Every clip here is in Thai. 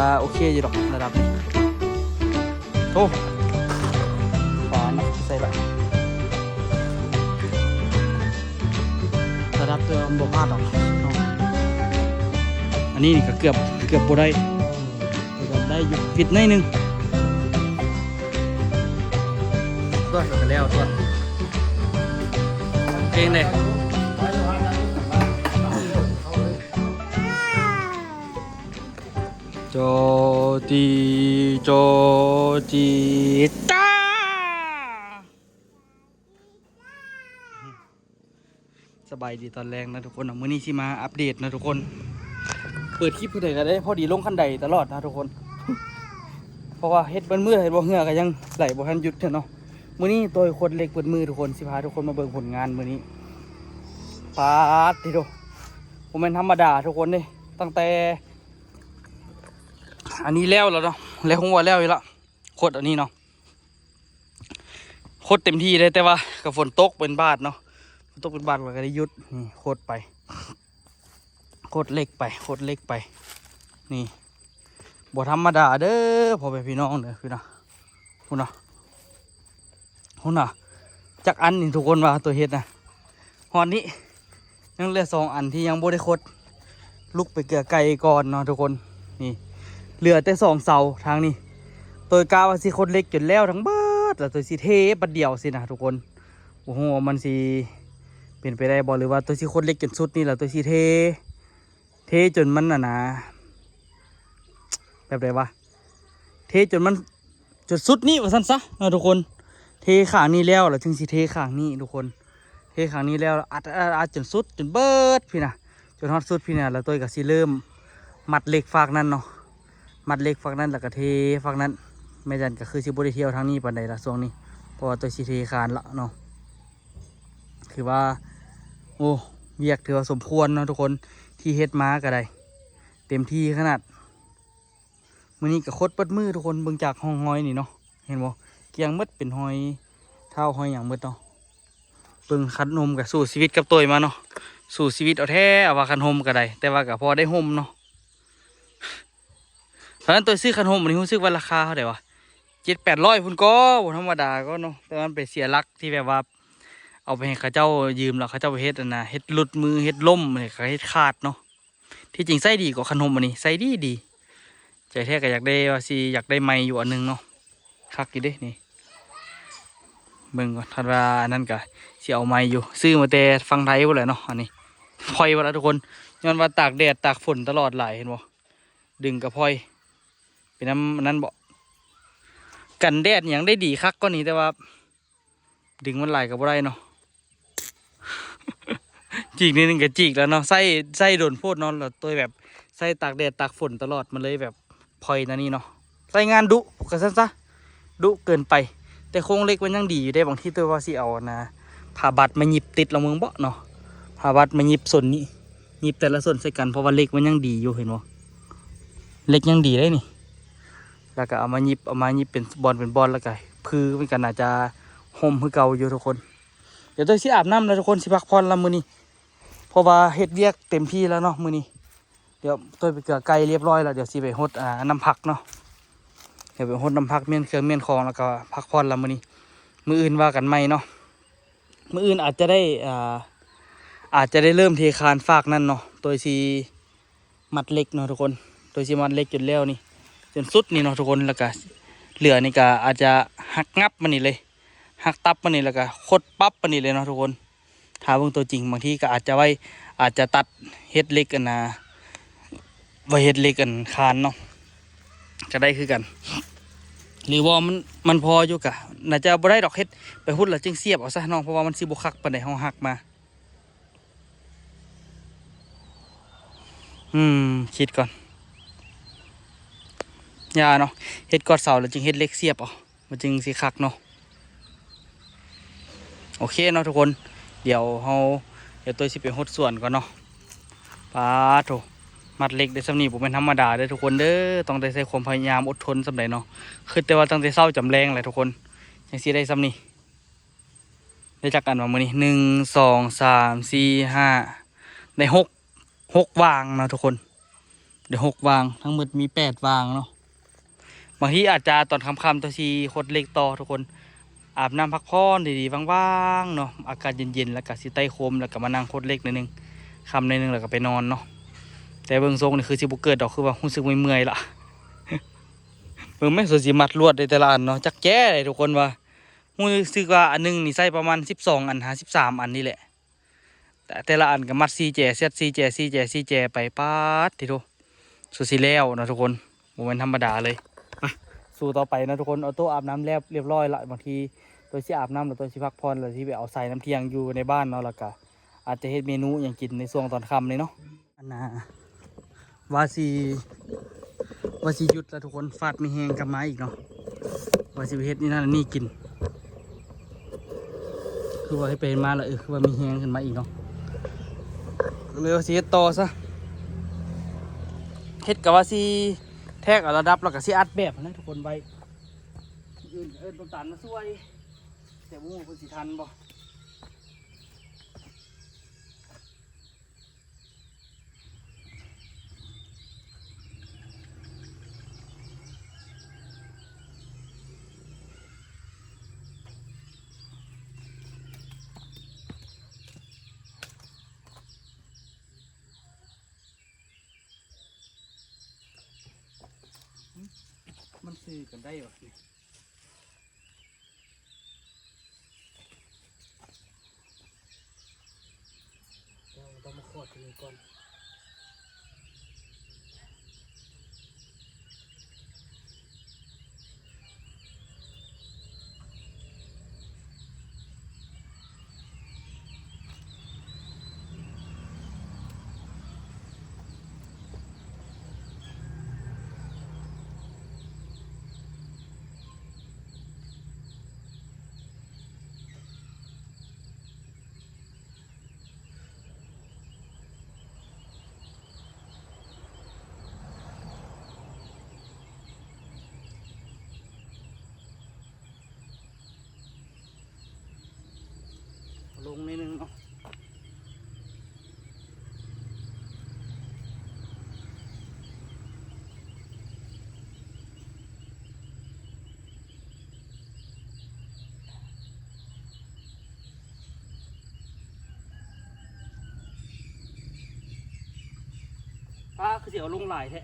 ว่าโอเคอยู่หรอกระดับนี้โอ้ฝานะใส่ละระดับตัวมันบ่พลาดหรอกอันนี้นี่ก็เกือบบ่ได้ได้อยู่ฟิตหน่อยนึงตัวก็แล้วตัวเก่งเลยโจจีจ้าสบายดีตอนแรกนะทุกคนมื้อนี้สิมาอัปเดตนะทุกคนเปิดคลิปเพื่อก็ได้พอดีลงคันใดตลอดนะทุกคน เพราะว่าเฮ็ดเบิ้ลมือเฮ็ดบ่เหือก็ยังไหลบ่ทันหยุดเนาะมื้อนี้ตัวคนเล็กเปิดมือทุกคนสิพาทุกคนมาเบิ่งผลงานมื้อนี้ปาดติโดบ่แม่นธรรมดาทุกคนเด้ตั้งแต่อันนี้แล้วเนาะแล้วคงว่าแล้วอยู่ละโคตรอันนี้เนาะโคตรเต็มที่เลยแต่ว่ากับฝนตกเป็นบาดเนาะฝนตกเป็นบาดมันก็ได้หยุดนี่โคตรไปโคตรเล็กไปนี่บ่ธรรมดาเด้อพ่อแม่พี่น้องเด้อพี่นะคุณน่ะจักอันนี่ทุกคนว่าตัวเฮ็ดนะหอนนี้ยังเหลือ2 อันที่ยังบ่ได้คดลุกไปเกลือไก่ก่อนเนาะทุกคนนี่เหลือแต่2 เสาทางนี้ตัวกาว่าสิคดเล็กจนแล้วทั้งเบิดแล้วตัวสิเทบัดเดียวสินะทุกคนโอ้โหมันสิเป็นไปได้บ่หรือว่าตัวสิคดเล็กจนสุดนี่แล้วตัวสิเทจนมันนะแบบไรวะเทจนมันจนสุดนี่ว่าสั้นซะนะทุกคนเทข้างนี้แล้วถึงสิเทข้างนี้ทุกคนเทข้างนี้แล้วอัดจนสุดจนเบิดพี่นะจนฮอดสุดพี่นะแล้วตัวก็สิเริ่มมัดเหล็กฝากนั้นเนาะมัดเหล็กฝากนั้นแล้วก็เทฝากนั้นไม่จันก็คือสิบ่ได้เที่ยวทางนี้ปานใดละช่วงนี้เพราะว่าตัวสิเทคานละเนาะคือว่าโอ้เวียกถือว่าสมควรเนาะทุกคนที่เฮ็ดมาก็ได้เต็มที่ขนาดมื้อนี้ก็คดเปิดมือทุกคนเบิ่งจากห้องหอยนี่เนาะเห็นบ่เกียงมดเป็นหอยเท้าหอยหยังมดเนาะเบิ่งคันนมกับสู้ชีวิตกับตัวมาเนาะสู้ชีวิตเอาแท้เอาว่าคันนมก็ได้แต่ว่าก็พอได้ห่มเนาะเพราะฉะนั้นตัวซื้อคันนมนี่รู้สึกว่าราคาเท่าไหร่วะ700-800พุ่นก็บ่ธรรมดาก็เนาะแต่มันไปเสียหลักที่แบบว่าเอาไปให้เขาเจ้ายืมแล้วเขาเจ้าไปเฮ็ดนะเฮ็ดหลุดมือเฮ็ดล่มเนี่ยเขาเฮ็ดขาดเนาะที่จริงไส้ดีกว่าขนมอันนี้ไส้ดีใจแท้ก็อยากได้ว่าสิอยากได้ไม้อยู่อันนึงเนาะคักอยู่เด้นี่เบิ่งก่อนทันว่าอันนั้นก็สิเอาไม้อยู่ซื้อมาแต่ฟังไทยบ่เลยเนาะอันนี้พลอยบ่ล่ะทุกคนย้อนว่าตากแดดตากฝนตลอดหลายเห็นบ่ดึงกับพลอยเป็นน้ำนั้นบ่กันแดดอย่างได้ดีคักก็นี้แต่ว่าดึงมันไหลกับบ่ได้เนาะ จีกนิดนึงกับจีกแล้วเนาะไส้โดนโพดเนาะแล้วตัวแบบไส้ตากแดดตากฝนตลอดมันเลยแบบพลอยนะนี่เนาะไส้งานดุกันซะดุเกินไปแต่โครงเล็กมันยังดีอยู่ได้บางที่ตัวว่าสิเอานะผ่าบัตรมาหยิบติดเราเมืองเบาะเนาะผ่าบัตรมาหยิบส่วนนี้หยิบแต่ละส่วนใส่กันเพราะว่าเล็กมันยังดีอยู่เห็นบ่เล็กยังดีได้นี่แล้วก็เอามาหยิบเป็นบอลแล้วก็พื้นเป็นกันอาจจะห่มคือเก่าอยู่ทุกคนเดี๋ยวตัวสิอาบน้ำนะทุกคนสิพักผ่อนละมื้อนี้เพราะว่าเฮ็ดเวียกเต็มที่แล้วเนาะมื้อนี้เดี๋ยวตัวไปเกลือไก่เรียบร้อยแล้วเดี๋ยวสิไปฮดน้ำผักเนาะเดี๋ยวไปฮดน้ำผักเมียนเครื่องเมียนของแล้วก็พักผ่อนละมื้อนี้มื้ออื่นว่ากันใหม่เนาะมื้ออื่นอาจจะได้เริ่มเทคานฝากนั่นเนาะตัวสิมัดเล็กเนาะทุกคนตัวสิมัดเล็กจนแล้วนี่จนสุดนี่เนาะทุกคนแล้วก็เหลือนี่ก็อาจจะหักงับมันนี่เลยหักตับมันนี่แล้วก็คดปั๊บมันนี่เลยเนาะทุกคนถ้าเบิ่งตัวจริงบางทีก็อาจจะตัดเฮ็ดเล็กกันนะไว้เฮ็ดเล็กกันคานเนาะก็ได้คือกันหรือว่ามันพออยู่กะน่าจะบ่ได้ดอกเฮ็ดไปหุ้นแล้วจึงเสียบเอาซะเนาะเพราะว่ามันสิบ่คักปานใดเฮาหักมาคิดก่อนอย่าเนาะเฮ็ดกอดเสาแล้วจึงเฮ็ดเล็กเสียบเอามันจึงสิคักเนาะโอเคเนาะทุกคนเดี๋ยวตัวสิไปฮดส่วนก่อนเนาะปาโถมัดเล็กได้สำนีผมเป็นธรรมดาได้ทุกคนเด้อต้องได้ใช้ความพยายามอดทนสำใดเนาะคือแต่ว่าตั้งแต่เศร้าจำแรงเลยทุกคนยังสิได้สำนีได้จักกันว่ามื้อนี้1 2 3 4 5ได้6วางเนาะทุกคน เดี๋ยว6 วางทั้งหมดมี8 วางเนาะบางทีอาจจะตอนค่ำๆตัวชีคดเล็กต่อทุกคนอาบน้ำพักผ่อนดีๆว่างๆเนาะอากาศเย็นๆแล้วก็สิไต่โคมแล้วก็มานั่งคดเล็กนิดนึงค่ำนิดนึงแล้วก็ไปนอนเนาะแต่เบิ่งทรงนี่คือสิบุเกิดดอกคือว่ารู้สึกเมื่อยๆละ เบิ่งแม่งสวยสิมัดลวดได้แต่ละอันเนาะจักแจ้เลยทุกคนว่ารู้สึกว่าอันหนึงนี่ใส่ประมาณ12 อัน13 อันนี่แหละแต่ละอันก็มัด4 แจเซต4 แจ4 แจ4 แจไปป๊าดทีโตสุดสิแล้วเนาะทุกคนโมเมนธรรมดาเลยสู้ต่อไปนะทุกคนเอาตัวอาบน้ำแล้วเรียบร้อยละบางทีตัวสิอาบน้ำหรือตัวสิพักผ่อนหรือที่ไปเอาใส่น้ำเที่ยงอยู่ในบ้านเนาะแล้วก็อาจจะเฮ็ดเมนูอย่างกินในช่วงตอนค่ำเลยเนาะอันน่ะว่าสิหยุดแล้วทุกคนฟาดมีแหงกลับมาอีกเนาะว่าสิไปเฮ็ดนี่นั่นนี่กินคือว่าให้ไปเห็นมาแล้วคือว่ามีแหงขึ้นมาอีกเนาะก็เลยว่าสิเฮ็ดต่อซะเฮ็ดกับว่าสิแทกเอาระดับแล้วก็สิอัดแบบนะทุกคนไว้อื่นต้นตาลมาช่วยแต่บ่ฮู้ว่าเพิ่นสิทันบ่มันซื้อกันได้บ่เนี่ยเราต้องมาขอดกันก่อนลงนิดนึงเนาะป้าคือสิเอาลงหลายแท้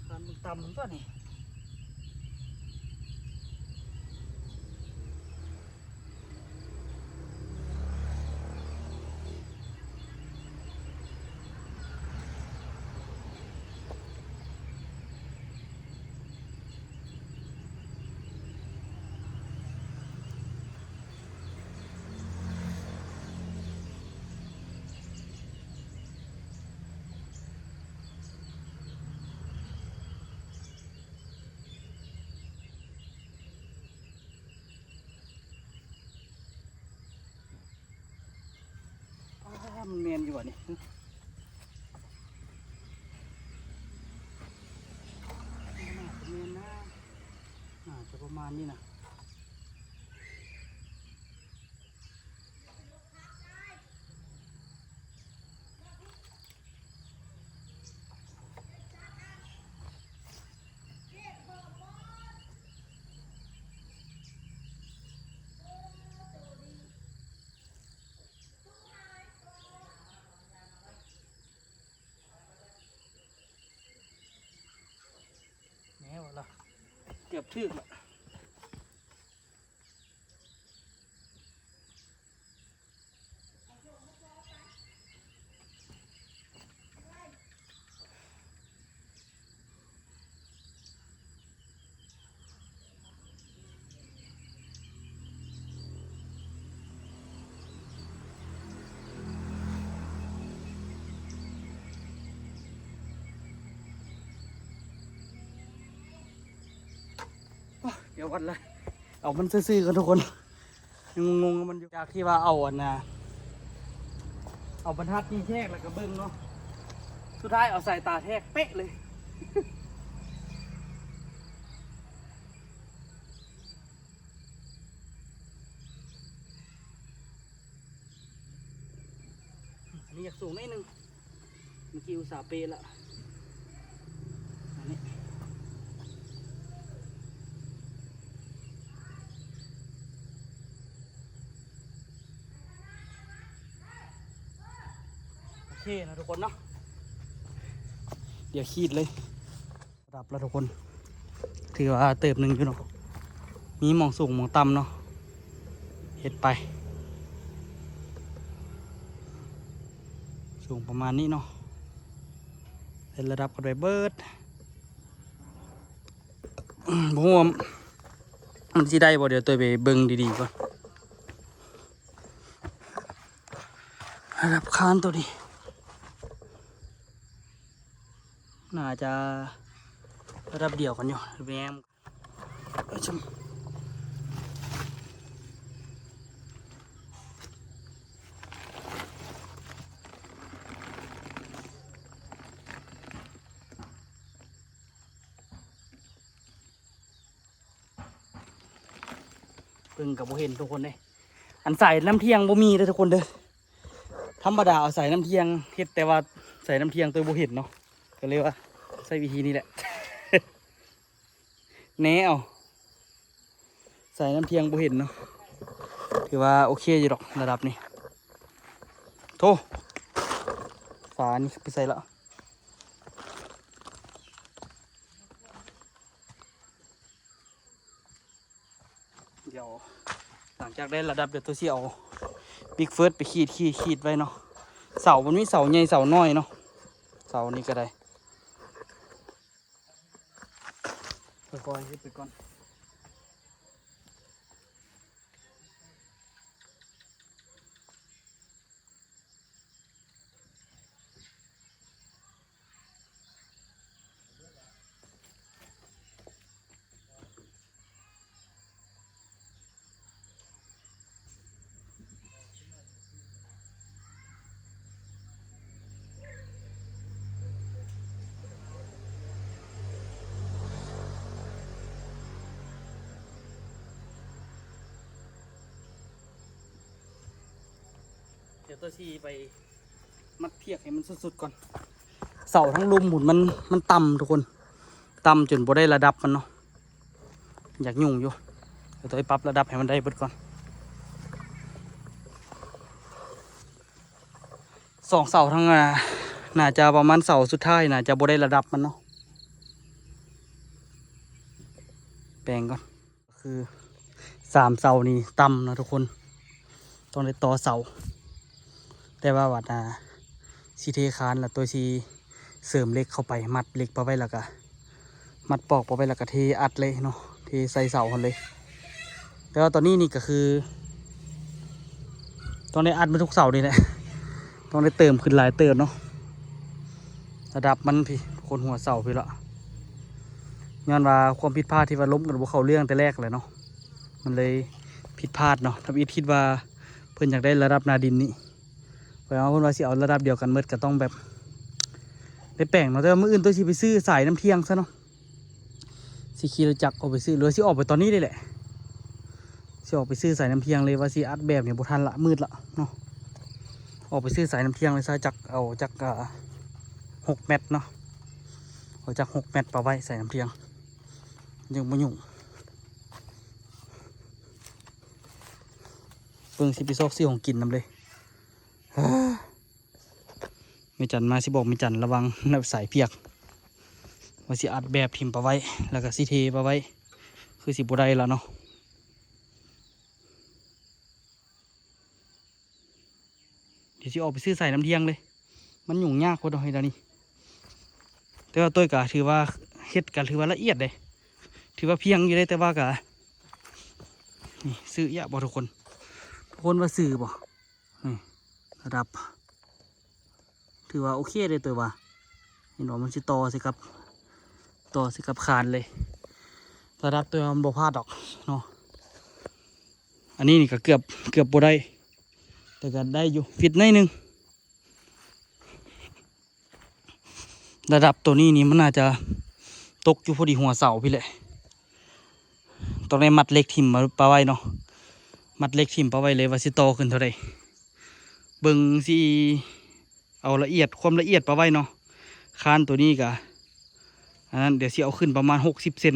การมึงตำมันก็นี่มันเมียนอยู่อ่ะนี่เมียนนะจะประมาณนี้นะแน่วะล่ะเกือบถึงละเดี๋ยววันละเอามันซื่อๆกันทุกคนยังงงๆกับมันอยู่จากที่ว่าเอาอันน่ะเอาบรรทัดนี่แทกแล้วก็เบิ้งเนาะสุดท้ายเอาใส่ตาแทกเป๊ะเลยอันนี้ นี้อยากสูงนิดนึงเมื่อกี้อุตส่าห์เปละอันนี้โอเคนะทุกคนเนาะเดี๋ยวขีดเลยระดับแล้วทุกคนถือว่าเติบหนึ่งอยู่เนาะมีหมองสูงหมองต่ำเนาะเฮ็ดไปสูงประมาณนี้เนาะเป็นระดับกันไปเบิดผมว่ามันสิได้บ่เดี๋ยวตัวไปเบิ่งดีๆก่อนระดับคานตัวนี้น่าจะระดับเดียวกันอยู่แม่มชมเบิ่งกับบ่เห็นทุกคนเลยอันใส่น้ำเทียงบ่มีเลยทุกคนเด้อธรรมดาเอาใส่น้ำเทียงเฮ็ดแต่ว่าใส่น้ำเทียงตัวบ่เห็นเนาะก็เลยว่าใส่วิธีนี้แหละ แหนเอาใส่น้ำเทียงบ่เห็นเนาะถือว่าโอเคอยู่ดอกระดับนี้โธ่ฝานี่ไปใส่ละเดี๋ยวหลังจากได้ระดับเดี๋ยวตัวเสี่ยวบิ๊กเฟิร์สไปขีดไว้เนาะเสามันมีเสาใหญ่เสาน้อยเนาะเสานี้ก็ได้ค่อยๆขึ้นไปก่อนเดี๋ยวตัวชีไปมัดเพียกให้มันสุดๆก่อนเสาทั้งลุมหมุนมันต่ำทุกคนต่ำจนบ่ได้ระดับมันเนาะอยากยุ่งอยู่เดี๋ยวตัวไปปรับระดับให้มันได้เบิดก่อนสองเสาทั้งน่าจะประมาณเสาสุดท้ายน่าจะบ่ได้ระดับมันเนาะแปลงก่อนคือสามเสานี่ต่ำนะทุกคนต้องได้ต่อเสาแต่ว่าวัดซีเทคานแล้วตัวซีเสริมเหล็กเข้าไปมัดเหล็กไปไว้แล้วก็มัดปอกไปไว้แล้วก็เทอัดเลยเนาะเทใส่เสาคนเลยแต่ว่าตอนนี้นี่ก็คือต้องได้อัดมาทุกเสานี่แหละต้องได้เติมขึ้นหลายเติมเนาะระดับมันพี่คนหัวเสาพี่ละย้อนว่าความผิดพลาดที่ว่าล้มกันบนเขาเรื่องแต่แรกเลยเนาะมันเลยผิดพลาดเนาะทำอีทคิดว่าเพื่อนอยากได้ระดับนาดินนี้เพราะว่าเพื่อนว่าสิเอาระดับเดียวกันเมื่อก็ต้องแบบได้แปลงเนาะแต่ว่ามื่ออื่นตัวสิไปซื้อสายน้ำเทียงซะเนาะสิขี่รถจักรออกไปซื้อหรือสิออกไปตอนนี้ได้แหละสิออกไปซื้อสายน้ำเทียงเลยว่าสิอัดแบบเนี่ยบุทันละมืดละเนาะออกไปซื้อสายน้ำเทียงเลยซะจักเอาจัก6 เมตรเนาะเอาจัก6 เมตรไปไว้สายน้ำเทียงยังไม่ยุ่งเบิ่งสิไปซอกซี่ของกินนำเลยไม่จันมาสิบอกไม่จันระวังนับสายเพียกว่าสิอัดแบบพิมพ์ไปไว้แล้วก็สิเทไปไว้คือสิบุได้แล้วเนาะเดี๋ยวสิออกไปซื้อสายน้ำเทียงเลยมันยุ่งยากกว่าดอกเฮดานี่แต่ว่าตัวกะถือว่าเฮ็ดกันถือว่าละเอียดเลยถือว่าเพียงอยู่เลยแต่ว่ากะนี่ซื้อยะบ่ทุกคนว่าซื้อบ่นี่ระดับถือว่าโอเคเลยตัวว่าเห็นว่ามันสิต่อสิกับคานเลยระดับตัวมันบ่พลาดดอกเนาะอันนี้นี่ก็เกือบบ่ได้แต่ก็ได้อยู่ฟิตหน่อยนึงระดับตัวนี้นี่มันน่าจะตกอยู่พอดีหัวเสาพี่แหละต้องได้มัดเล็กทิ่มมาปะไว้เนาะมัดเล็กทิ่มปะไว้เลยว่าสิโตขึ้นเท่าไรเบิ่งสิ เอาละเอียดความละเอียดปะไว้เนาะคานตัวนี้กะอันนั้นเดี๋ยวสิเอาขึ้นประมาณ60 เซน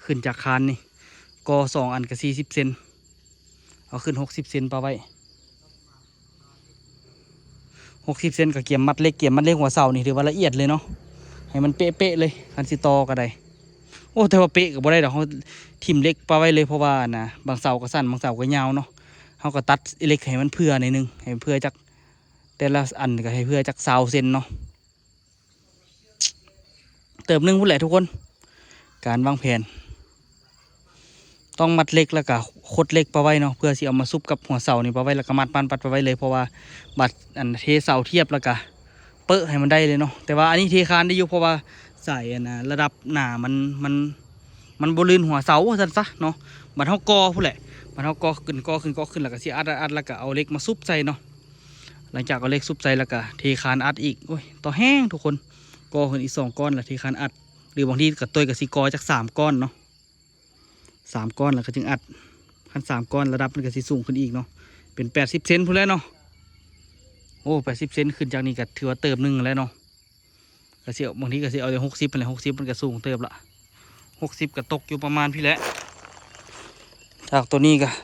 ขึ้นจากคานนี่กอ2 อันกับ40 เซนเอาขึ้น60 เซนปะไว้60 เซนกับเกี่ยมมัดเล็กหัวเสานี่ถือว่าละเอียดเลยเนาะให้มันเป๊ะๆเลยคันสิตอก็ได้โอ้แต่ว่าเป๊ะก็บ่ได้ดอกเขาทิ่มเล็กปะไว้เลยเพราะว่านะบางเสาก็สั้นบางเสาก็ยาวเนาะเขาก็ตัดเล็กให้มันเพื่อในนึงให้เพื่อจักแต่ละอันก็ให้เพื่อจัก20 เซนเนาะเติมนึงพูดแหละทุกคนการวางแผนต้องมัดเล็กแล้วก็คดเล็กปะไว้เนาะเพื่อสิเอามาซุบกับหัวเสานี่ปะไว้แล้วก็มัดปัดปะไว้เลยเพราะว่าบัดอันเทเสาเทียบแล้วก็เปอะให้มันได้เลยเนาะแต่ว่าอันนี้เทคานได้อยู่เพราะว่าใส่นะระดับหนามันบลื่นหัวเสาสั่นซะเนาะบัดเท่ากอพูดแหละบัดเท่ากอขึ้นแล้วก็สิอัดแล้วก็เอาเล็กมาซุบใส่เนาะหลังจากเอาเล็กซุบใส่แล้วก็เทคานอัดอีกโอ้ยต่อแห้งทุกคนกอขึ้นอีก2 ก้อนแล้วเทคานอัดหรือบางทีกับตัวกับสีกอจาก3 ก้อนเนาะ3 ก้อนแล้วก็จึงอัดขั้น3 ก้อนระดับมันก็สิสูงขึ้นอีกเนาะเป็น80 เซนพูดแล้วเนาะโอ้80 เซนขึ้นจากนี้ก็ถือว่าเติมนึงแล้วเนาะก็สิบางทีก็สิเอาแต่60เป็นเลย60มันก็สูงเติมละ60ก็ตกอยู่ประมาณพี่แหละจากตัวนี้ก็40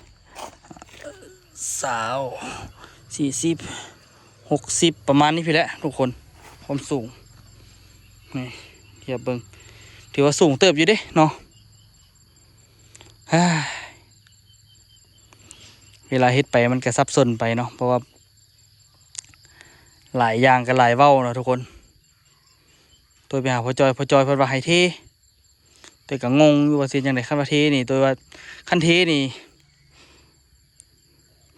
60ประมาณนี้พี่แหละทุกคนความสูงนี่เทียบเบิ้งถือว่าสูงเติบอยู่เด้เนาะเวลาเฮ็ดไปมันก็ซับซ้อนไปเนาะเพราะว่าหลายอย่างกับหลายเว้าเนาะทุกคนตัวไปหาพ่อจอยเพิ่นว่าให้เทแต่ก็งงอยู่ว่าสิจังได๋คันว่าเทนี่ตัวว่าคันเทนี่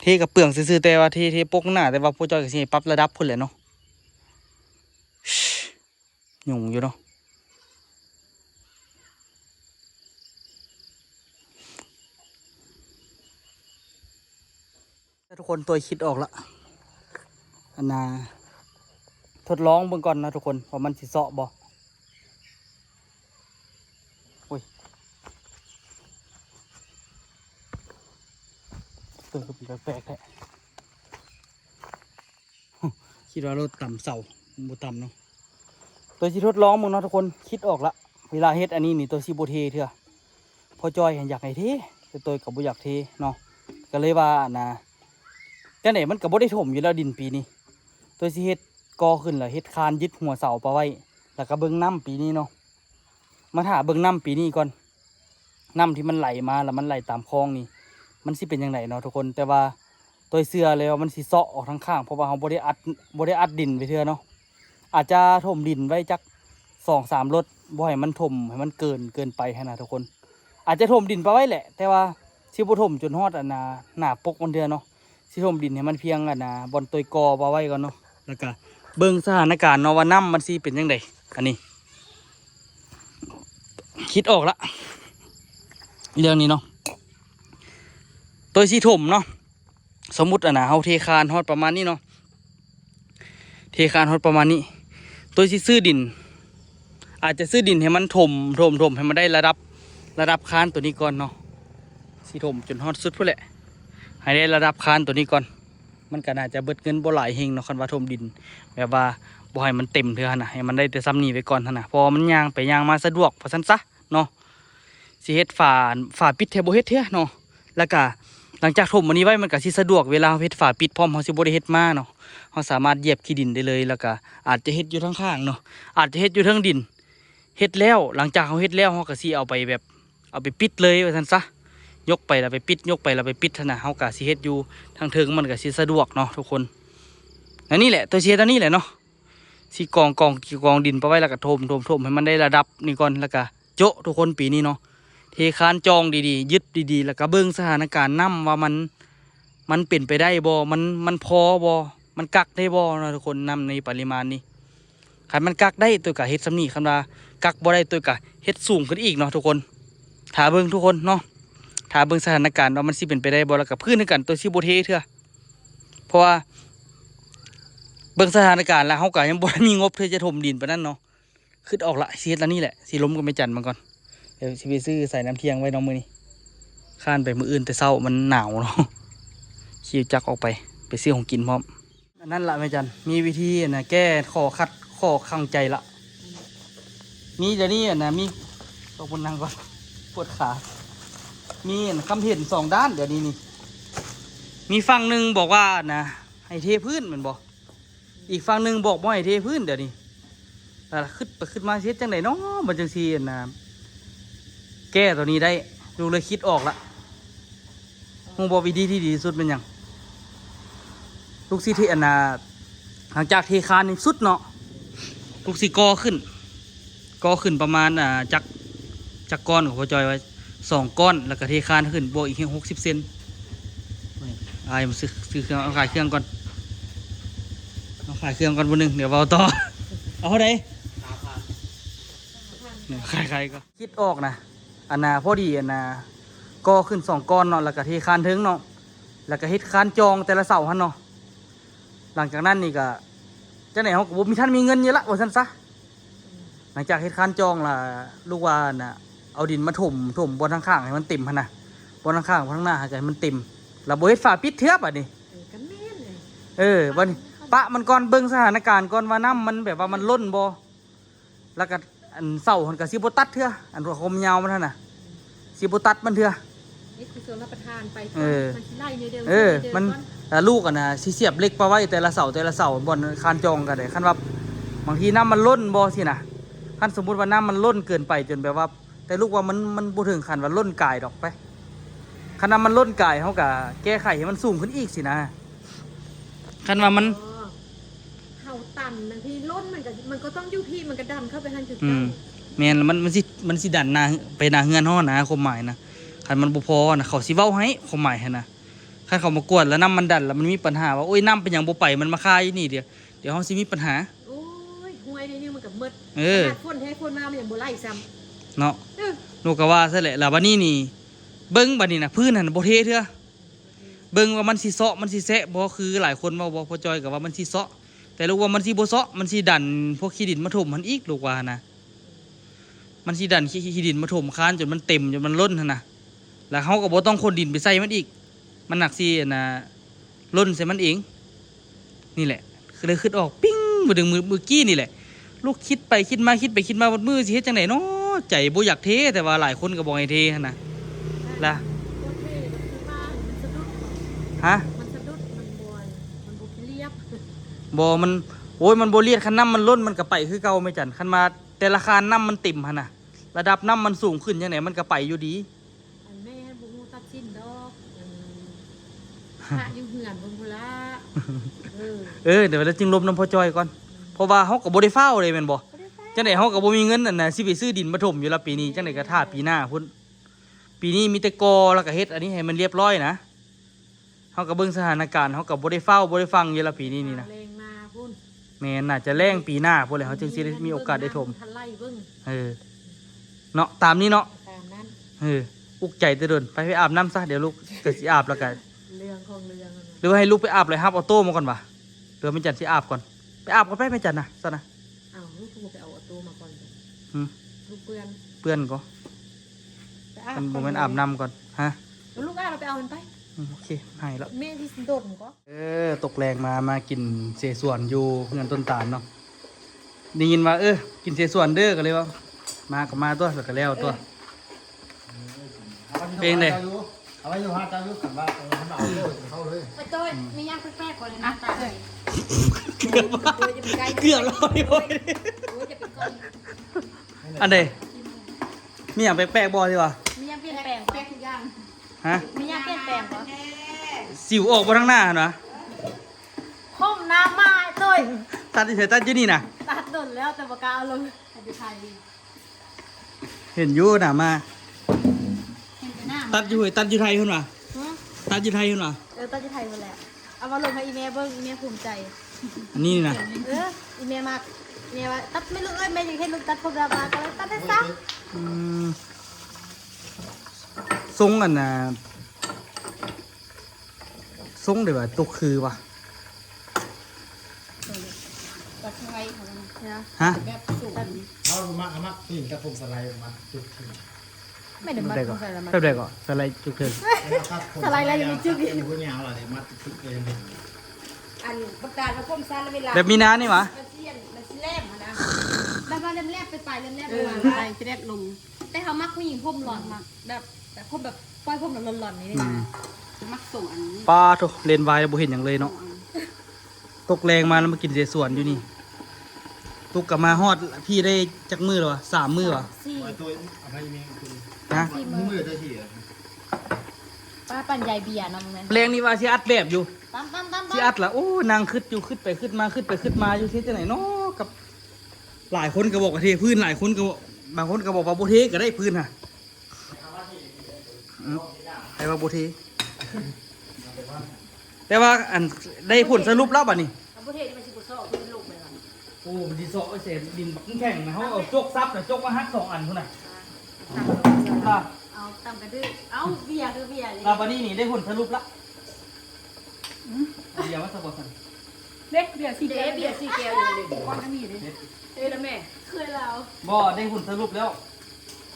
เทกับเปลืองซื่อๆแต่ว่าเทปกหน้าแต่ว่าพ่อจอยก็สิให้ปรับระดับพุ่นแหละเนาะยุ่งอยู่เนาะทุกคนตัวคิดออกละอันน่ะทดลองเบิ่งก่อนนะทุกคนว่ามันสิเซาะบ่โอ้ยตัวก็เป็นแปลกๆแท้คิดว่ารถต่ำเสาบ่ต่ำเนาะตัวสิทดลองเบิ่งเนาะทุกคนคิดออกละเวลาเฮ็ดอันนี้นี่ตัวสิบ่เทเถอะพอจอยเห็นอยากให้เทแต่ตัวก็บ่อยากเทเนาะก็เลยว่านะจังได๋มันก็บ่ได้ถมอยู่แล้วดินปีนี้ตัวสิเฮ็ดกอขึ้นแล้วเฮ็ดคานยึดหัวเสาปะไว้แล้วก็เบิ่งน้ำปีนี้เนาะมาถ่าเบิ่งน้ำปีนี้ก่อนน้ำที่มันไหลมาแล้วมันไหลตามคลองนี่มันสิเป็นยังไงเนาะทุกคนแต่ว่าตัวเสือเลยว่ามันสิเซาะออกทางข้างเพราะว่าเขาบ่ได้อัดดินไปเทื่อเนาะอาจจะถมดินไว้จัก2-3 รถบ่ให้มันถมให้มันเกินไปขนาดทุกคนอาจจะถมดินไปไว้แหละแต่ว่าสิบ่ถมจนฮอดหน้าปกมันเทื่อเนาะสิถมดินให้มันเพียงบอนตัวกอไปไว้ก่อนเนาะแล้วก็เบิ่งสถานการณ์เนาะว่าน้ำมันสิเป็นยังไงอันนี้คิดออกละเรื่องนี้เนาะตัวสีถมเนาะสมมุติเฮาเทคานฮอดประมาณนี้เนาะเทคานฮอดประมาณนี้ตัวสิซื้อดินอาจจะซื้อดินให้มันถมให้มันได้ระดับคานตัวนี้ก่อนเนาะสีถมจนฮอดสุดพุ่นแหละให้ได้ระดับคานตัวนี้ก่อนมันก็น่าจะเบิดเงินบ่หลายเฮงเนาะคันว่าถมดินแบบว่าบ่ให้มันเต็มเท่านะให้มันได้แต่ซ้ำนี้ไว้ก่อนนะพอมันย่างไปย่างมาสะดวกเพราะซั่นซะเนาะสิเฮ็ดฝาปิดเทบ่เฮ็ดเท่าเนาะแล้วก็หลังจากถมอันนี้ไว้มันก็สิสะดวกเวลาเฮ็ดฝาปิดพร้อมเฮาสิบ่ได้เฮ็ดมาเนาะเฮาสามารถเหยียบขี้ดินได้เลยแล้วก็อาจจะเฮ็ดอยู่ข้างๆเนาะอาจจะเฮ็ดอยู่เทิงดินเฮ็ดแล้วหลังจากเฮาเฮ็ดแล้วเฮาก็สิเอาไปปิดเลยว่าซั่นซะยกไปแล้วไปปิดนะเฮาก็สิเฮ็ดอยู่ทางเทิงมันก็สิสะดวกเนาะทุกคนอันนี้แหละตัวเชียร์ตัวนี้แหละเนาะสิกองดินไปไว้แล้วก็ถมให้มันได้ระดับนี่ก่อนแล้วก็โจะทุกคนปีนี้เนาะเทคานจองดีๆยึดดีๆแล้วก็เบิ่งสถานการณ์น้ำว่ามันเป็นไปได้บ่มันพอบ่มันกักได้บ่เนาะทุกคนน้ำในปริมาณนี้คันมันกักได้ตัวก็เฮ็ดซ้ำนี่คันว่ากักบ่ได้ตัวก็เฮ็ดสูงขึ้นอีกเนาะทุกคนถ้าเบิ่งทุกคนเนาะถ้าเบิ่งสถานการณ์ว่ามันสิเป็นไปได้บ่แล้วก็พื้นด้วยกันตัวสิบ่เทเถอะเพราะว่าเบิ่งสถานการณ์แล้วเขาก็ยังบ่มีงบที่จะถมดินปานนั้นเนาะคือออกละสิเฮ็ดอันนี้แหละสิล้มกันไปจันทร์มันก่อนเดี๋ยวสิไปซื้อใส่น้ำเทียงไว้น้องมื้อนี้ข้านไปมื้ออื่นแต่เช้ามันหนาวเนาะขี่จักรออกไปซื้อของกินพร้อม อันนั้นละแม่จันมีวิธีนะแก้ข้อขัดข้อข้างใจละมีเดี๋ยวนี้นะมีตกบนนั่งก่อนปวดขามีคำเห็น2 ด้านเดี๋ยวนี้นี่มีฝั่งหนึ่งบอกว่านะให้เทพื้นมันบอกอีกฝั่งหนึ่งบอกว่าให้เทพื้นเดี๋ยวนี้แต่ขึ้นมาเสียจังไหนเนาะมันจังซีนะแก้ตัวนี้ได้ดูเลยคิดออกละมึงบอกวิธีที่ดีที่สุดเป็นยังลูกศิษย์ที่หลังจากเทคานนี่สุดเนาะลูกศิษย์กอขึ้นประมาณจากก้อนของพ่อจอยไว้2 ก้อนแล้วก็เทคานขึ้นบวกอีก60 เซนไอ้มาซื้อเครื่องเอาขายเครื่องก่อนบนหนึ่งเดี๋ยวเอาต่อเอาเท่าไหร่เนี่ยขายก็คิดออกนะพอดีกอขึ้น2 ก้อนเนาะแล้วก็เทคานถึงเนาะแล้วก็เฮ็ดคานจองแต่ละเสาหันเนาะหลังจากนั้นนี่ก็จังไหนเขาก็บ่มีท่านมีเงินเยอะละว่าซั่นซะหลังจากเฮ็ดคานจองล่ะลูกว่าเอาดินมาถมบนข้างๆให้มันเต็มหั่นน่ะบนข้างๆข้างหน้าให้มันเต็มแล้วบ่เฮ็ดฝาปิดเทือบอ่ะนี่กันแม่นเลยบัดนี้ปะมันก่อนเบิ่งสถานการณ์ก่อนว่าน้ำมันแบบว่ามันล้นบ่แล้วก็เสามันก็สิบ่ตัดเทื่อหัวคมยาวมันหั่นน่ะสิบ่ตัดมันเทื่อนี่คือส่วนรับประทานไปมันสิไล่เดียวมันลูกสิเสียบเหล็กไปไว้แต่ละเสาบนคานจองกันได้คันว่าบางทีน้ำมันล้นบ่สินะคันสมมุติว่าน้ำมันล้นเกินไปจนแบบว่าแต่ลูกว่ามันบ่ถึงขั้นว่าล้นกายดอกไปคันน้ำมันล้นกายเขาก็แก้ไขให้มันสูงขึ้นอีกสินะคันว่ามันเฮาตันบางทีล้นมันก็ต้องอยู่พี่มันก็ดันเข้าไปทันจุดแม่นมันสิดันไปหน้าเฮือนเฮานะความหมายนะคันมันบ่พอนะเขาสิเว้าให้ความหมายหั่นนะคันเขามากวดแล้วน้ำมันดันแล้วมันมีปัญหาว่าโอ้ยน้ำเป็นอย่างบ่ไปมันมาคายนี่เดี๋ยวเขาสิมีปัญหาโอ้ยห่วยนี่มันกับมืดฝนมามันอย่างบ่ไล่ซ้ำเนาะนูก็ว่าซะแหละแล้วบัดนี้นี่เบิ่งบัดนี้นะพื้นหั่นบ่เทเทื่อเบิ่งว่ามันสิเซาะมันสิแซะบ่คือหลายคนว่าบ่พอจอยก็ว่ามันสิเซาะแต่ลูกว่ามันสิบ่เซาะมันสิดันพวกขี้ดินมาถมมันอีกลูกว่านะมันสิดันขี้ดินมาถมคานจนมันเต็มจนมันล้นหั่นน่ะแล้วเขาก็บ่ต้องคนดินไปใส่มันอีกมันหนักสิล้นใส่มันเองนี่แหละคือเลยคิดออกปิ้งมาดึงมือกี้นี่แหละลูกคิดไปคิดมาบนมือสิเฮ็ดจังไหนเนาะใจบ่อยากเทแต่ว่าหลายคนก็บอกให้เทนะล่ะฮะมันสะดุดมันบวยมันบ่เรียบมันโอ้ยมันบ่เรียบคันน้ำมันล้นมันก็ไปคือเก่าไม่จันคันมาแต่ละคานน้ำมันติ่มหั่นน่ะระดับน้ำมันสูงขึ้นจังไหนมันก็ไปอยู่ดีแม่บ่ฮู้ตัดสินดอกพระอยู่เหือนเบิ่งพุ่นละเดี๋ยวเราจึงลบน้ำพ่อจอยก่อนเพราะว่าเฮาก็บ่ได้เฝ้าเลยแม่นบ่จังได๋เฮาก็บ่มีเงินสิไปซื้อดินมาถมอยู่ละปีนี้จังได๋ก็ท่าปีหน้าพุ่นปีนี้มีแต่กอแล้วก็เฮ็ดอันนี้ให้มันเรียบร้อยนะเฮาก็เบิ่งสถานการณ์เฮาก็บ่ได้เฝ้าบ่ได้ฟังอยู่ละปีนี้นี่นะแม่นน่าจะแรงปีหน้าพุ่นแหละเฮาจึงสิได้มีโอกาสได้ถมเนาะตามนี้เนาะตามนั้นอุกใจแต่โดนไปอาบน้ำซะเดี๋ยวลูกเกิดสิอาบแล้วกันเรื่องของเรื่องหรือว่าให้ลูกไปอาบเลยฮับออโต้มาก่อนวะเดี๋ยวไม่จันสิอาบก่อนไปอาบก่อนไปไม่จันนะซะนะอ้าวลูกไปเอาออโต้มาก่อนลูกเปื่อนก็มันโมเมนต์อาบน้ำก่อนฮะลูกอาบเราไปเอามันไปโอเคหายแล้วแม่ที่โดดมันก็ตกแรงมากินเสส่วนอยู่เงินต้นตาลเนาะได้ยินว่ากินเสส่วนเด้อกันเลยว่ามากับมาตัวแล้วก็แล้วตัวเป็นเลยเอาไว้อยู่ฮะจ้าอยู่ขันบ้านเข้าเลยไปต้อยมีย่างแป๊กๆก่อนเลยนะเกือบแล้วอันเดมีอย่างแปลกๆบอสิวะมีย่างเปลี่ยนแปลงแปลกทุกอย่างฮะมีย่างเปลี่ยนแปลงเหรอสิวออกมาทั้งหน้าเหรอห้องน้ำมาต้อยตัดที่เฉยตัดยี่นี่นะตัดโดนแล้วแต่ปากกาลงไปไทยเห็นอยู่น่ะมาตัดอยู่ไทยขึ้นมาตัดอยู่ไทยขึ้นมาตัดอยู่ไทยหมดแล้วเอามาลงให้อีเมลเบิ้งอีเมลภูมิใจอันนี้นะอีเมลมากอีเมลว่าตัดไม่รู้แม่ยังให้ลูกตัดผมราบาก็เลยตัดได้ซะทรงอันน่ะทรงเดี๋ยวตุกคือวะตัดไว้ของมันฮะแบบสูงเอามาที่กระผมสไลด์มาจุดถึงไม่ได้มาสไลด์แบบใดก่อนสไลด์จุดถึงสไลด์อะไรยังไม่จุดอยู่เนี่ยเอาอะไรมาจุดเอง อันประกาศว่าผมสั้นแล้วเวลา แบบมีน้านี่หวะ มันเสียนมันสิแลมอะนะ แล้วก็เริ่มแรกไปเริ่มแรกไปจะได้ลงแต่เขามักผู้หญิงผมหลอนมากแบบผมแบบปล่อยผมแบบหลอนๆนี่เลยนะมักส่งอันนี้ ปลาโถเลนวายบ่เห็นอย่างเลยเนาะตกแรงมาแล้วมากินเสสวนอยู่นี่ตุกกลับมาฮอดพี่ได้จักมือหรอวะ3 มือวะ สี่ ตัวอะไรมีคุณ ฮะ มือได้ที่ ป้าปั่นใหญ่เบียร์นะมึงแม่ แรงนี่ว่าสิอัดแบบอยู่ ตั้ม สิอัดล่ะโอ้นางขึ้นอยู่ขึ้นไปขึ้นมาขึ้นไปขึ้นมาอยู่ที่จังไหนเนาะกับหลายคนก็บอกว่าเทพื้นหลายคนก็บอกบางคนก็บอกว่าบ่เทก็ได้พื้นน่ะไอ้ว่าบ่เทแต่ว่าอันได้ผลสรุปแล้วบัดนี้ เอาประเทศนี่มันสิบ่ซ้อขึ้นลงไปล่ะ โอ้มันดีโซะเสดินบักแข็งนะเขาเอาจกซับแต่จกมาฮัก2 อันเท่านั้นล่ะ เอาตั้มกระดื้อเอาเบียร์คือเบียร์เลย ลาบัดนี้นี่ได้ผลสรุปละเดี๋ยวว่าสะบดสัน เด็กเบียร์สี่ เจ๊ แก้ว เบียร์4 แก้วอยู่เลย ก้อนก็มีเลย เอ้ยแล้วแม่ เคยเรา บ่ได้ผลสรุปแล้ว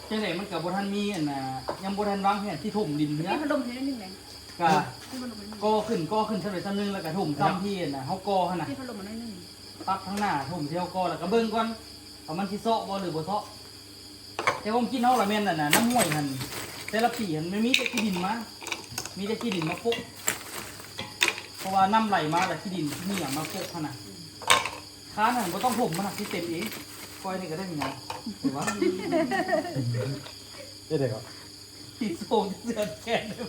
จังไหนมันกับบทันมีอันน่ะยังบทันวางแผนที่ถมดิน นี่ เนี้ย พัดลมเท่านั้นหนึ่งแรง ก็ ที่พัดลมมัน ก่อขึ้นสำเร็จสำนึงแล้วก็ถมซ้ำที่อันน่ะเฮาก่อหั่นน่ะ ที่พัดลมมันได้หนึ่ง ตักข้างหน้าถมที่เฮาก่อแล้วก็เบิ่งก่อนว่ามันสิเซาะบ่หรือบ่เซาะแต่ผมกินเฮาละแม่นน่ะน้ำห้วยหั่นแต่ละปีหั่นมันมีแต่ขี้ดินมามีแต่ขี้ดินมาปุ๊บเพราะว่าน้ำไหลมาแล้วขี้ดินนี่อ่ะมาปุ๊บหั่นน่ะค้านั่นบ่ต้องถมมันน่ะสิเต็มเองก้อยนี่ก็ได้ยังไงเห็นปะ ได้เด็กอ่ะ ติดโซ่เสื้อแขนเลย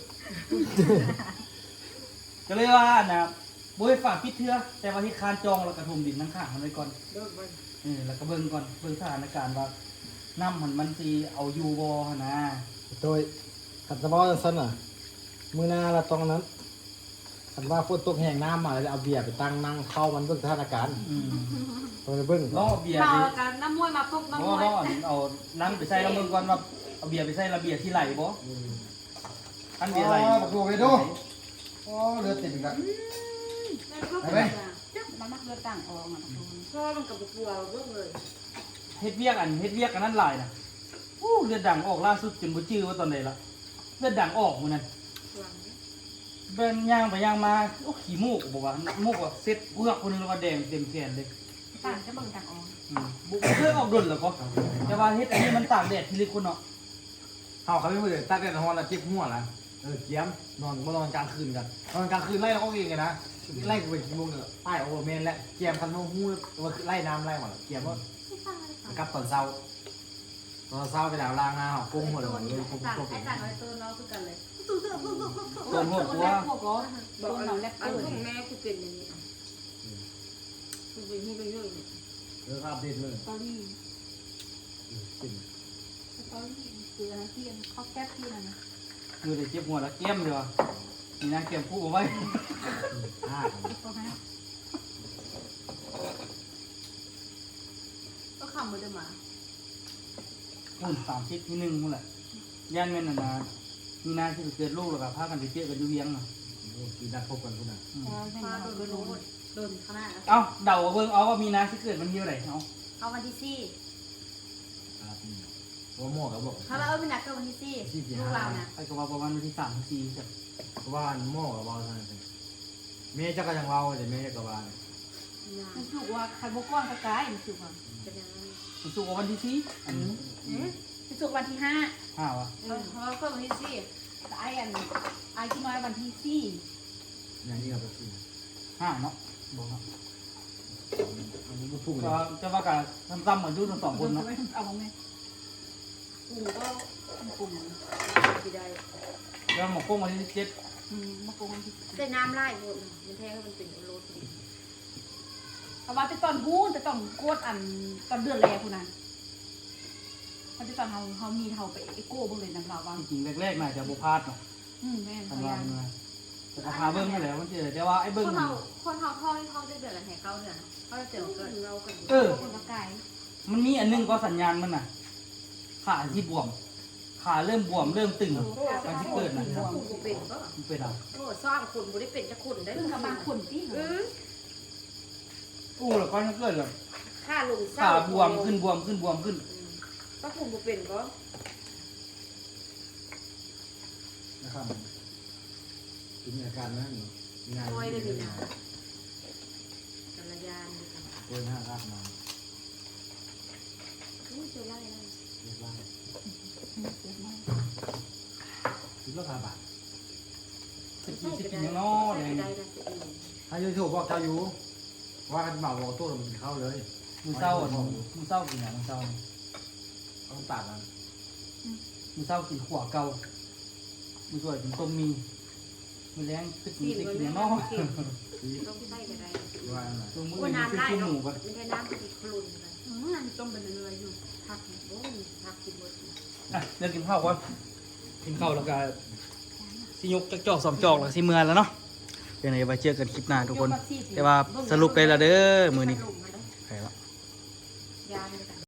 ก็เลยว่านะบุ้ยฝากพิดเทือแต่ว่าที่คานจองแล้วกระทมดินทั้งข้างมันไว้ก่อน เบิ่งเบิ่ง แล้วก็เบิ่งก่อนเบิ่งสถานการณ์ว่าน้ำมันสิเอาอยู่บ่หั่นนะ โดยขันสะบอสั้นอ่ะมือหน้าเราตรงนั้นขันว่าฝนตกแห้งน้ำมาแล้วเอาเบียร์ไปตั้งนั่งเข้ามันเบิ่งสถานการณ์ อืม ตรงนี้เบิ่ง ลองเอาเบียร์ เมา ไป กันน้ำมวยมาปุ๊บน้ำม บ่ วย ลองเอาน้ำไปใส่แล้วเบิ่งก่อนว่าเอาเบียร์ไปใส่ระเบียร์ที่ไหลบ่อันเบียร์ไหล บักโดไปดูโอ้เลือดติดกัน แม่ก็ ไปไหม มันมักเลือดต่างออกมัน พ่อมันก็บ่กลัวเบิ่งเลย เฮ็ดเวียกอันนั้นหลายน่ะอู้เลือดดังออกล่าสุดจนบ่จื้อว่าตอนใดละเลือดดังออกมื้อนั้น หวัง เป็นย่างไปย่างมาโอ้ขี้มูกบอกว่ามูกว่าเซ็ตเบือกคนนึงแล้วก็แดงเต็มแขนเลย ต่างจะเบิ่งต่างออก บุกเพื่อออกดนเหรอก็แต่ว่าเฮ็ดอันนี้มันตากแดดทีละคนเนาะ เอาเขาไม่มือตัดแต่นอนแล้วเจ็บหัวละเจียมนอนนอนกลางคืนกันนอนกลางคืนไล่เราเองไงนะไล่กูไปกี่โมงเนี่ยใต้โอเวอร์แมนและเจียมคันโน้หูว่าไล่น้ำไล่หมดเจียมว่ากลับตอนเช้าไปแล้วล้างหน้ากุ้งหมดเลยกุ้ง ต่าง กุ้ง ไอ้ต่างไอ้ตัวน้องคือกันเลย ต้นหัวกลัว พวกก็ บอก ตัว อัน น้องแลบ อัน เกิ ข น องแม่กูเป็นอย่างนี้กูเป็นหูเป็นเรื่องนี่ เลิกอัปเดตเลย ตอรี่ จริง ตอรี่คืออะไรที่เขาแก้ที่นั่นนะ อยู่แต่เจ็บหัวแล้วเกี้ยมเดียวนี่นะเกี้ยมผู้เอาไว้ ก็ขำมือเดิมมา อุ่น30ที่1นู่นแหละย่านแม่นน่ะนะมีนาที่เกิดลูกแล้วก็พากันไปเที่ยวกันอยู่เวียงน่ะ กินนัดพบกันคุณน่ะ พาโดนโดนขนาด เอ้าเดาเบิ่งเอาว่ามีนาที่เกิดมันเที่ยวไหนเอา เอาวันที่สี่ ว่าหม้อกับบอก เขาเราเป็นนักก็วันที่สี่ลูกเรานะ ไปก็ว่าประมาณวันที่3ที่4จ้ะ ว่าหม้อกับเบาเท่านั้นเมย์จะกระยังเบาแต่เมย์จะกระบาล นา มันสุกว่าใครบกว้างกระจายมันสุกอ่ะ เป็นอย่างนั้น รู้สึกว่าวันที่4อันนี้ มันสุกวันที่ห้า 5ว่ะ เขาก็วันที่สี่แต่ไอ้อันไอ้ที่น้อยวันที่สี่ อย่างนี้กับพี่ 5เนาะบอกเนาะ อันนี้พุ่งเล ก็ ย จะว่ากันซ้ำๆเหมือนอยู่ทั้งสองคนเนาะ เอาไหม กูก็ กลุ่ม สิได้ แล้วหมกกุ้งวันที่17 มาโกงวันที่ แต่น้ำไล่หมดมันแทงให้มันเป็นโลด เอาว่าไปตอนพูนแต่ต้องโกดอันตอนเดือนแรกคุณนะเขาจะตอนเขามีเขาไปเอโก้บ้างเลยน้ำเราบ้าง จริงๆแรกๆน่าจะบ่พลาดเนาะ แม่ ทั พ น ยา ว่าย าม เมื่อแต่ก็พาเบิ้งให้แล้วมันเจอแต่ว่าไอ้เบิ้ง คนเฮาท่องได้เดือนละแห่เขาเดือนเขาจะเจอเกิดเรากัน คนละกาย มันมีอันนึงก็สัญญาณมันน่ะ ขาที่บวม ขาเริ่มบวมเริ่มตึงมันที่เกิดน่ะ กูบ่เป็นก็ มันเป็นอะไร โอ้สร้างคนบ่ได้เป็นจะคนได้ ซึ่งกับบางคนที่ อู้แล้วก็มันเกิดแบบ ค่าลง ขาบวมขึ้นบวมขึ้นบวมขึ้น ก็คงบ่เป็นก็ นะครับกินอาการนั้นงาน น้อยเลยนี่นะ เดินห้างอาบน้ นี่เจอไล่แล้ว ำเรียบร้อยคิดราคาบาท สกินยังน้อเลย ถ้ายูทูบบอกเจ้าอยู่ว่ากันเหมาบอกตัวมันเข้าเลย มือเศร้ามือเศร้ากินอย่างมือเศร้า ต้องตัดมัน มือเศร้ากินขวเก่ามือสวยกินต้มมีมือแรงสกินยังน้อ ต้องใส่ก็ได้ ว่าอะไร ตัวมือ ว่า นี่ น้ำ คือ ได้ ขี้ห เนาะ มูกัน ไม่ได้น้ำก็ติดคลุนเลยต้มเป็นเรื่อยอยู่ผักโอ้ยผักกินหมด เดี๋ยวกินข้าวก่อนกินข้าวแล้วก็สิยกจักจอก2จอกแล้วสิเมื่อแล้วเนาะเดี๋ยวไหนไปเจอกันคลิปหน้าทุกคน แต่ว่าสรุปได้และเด้อมือนี้ ลงมาเด้อ ใครวะ ยามเลย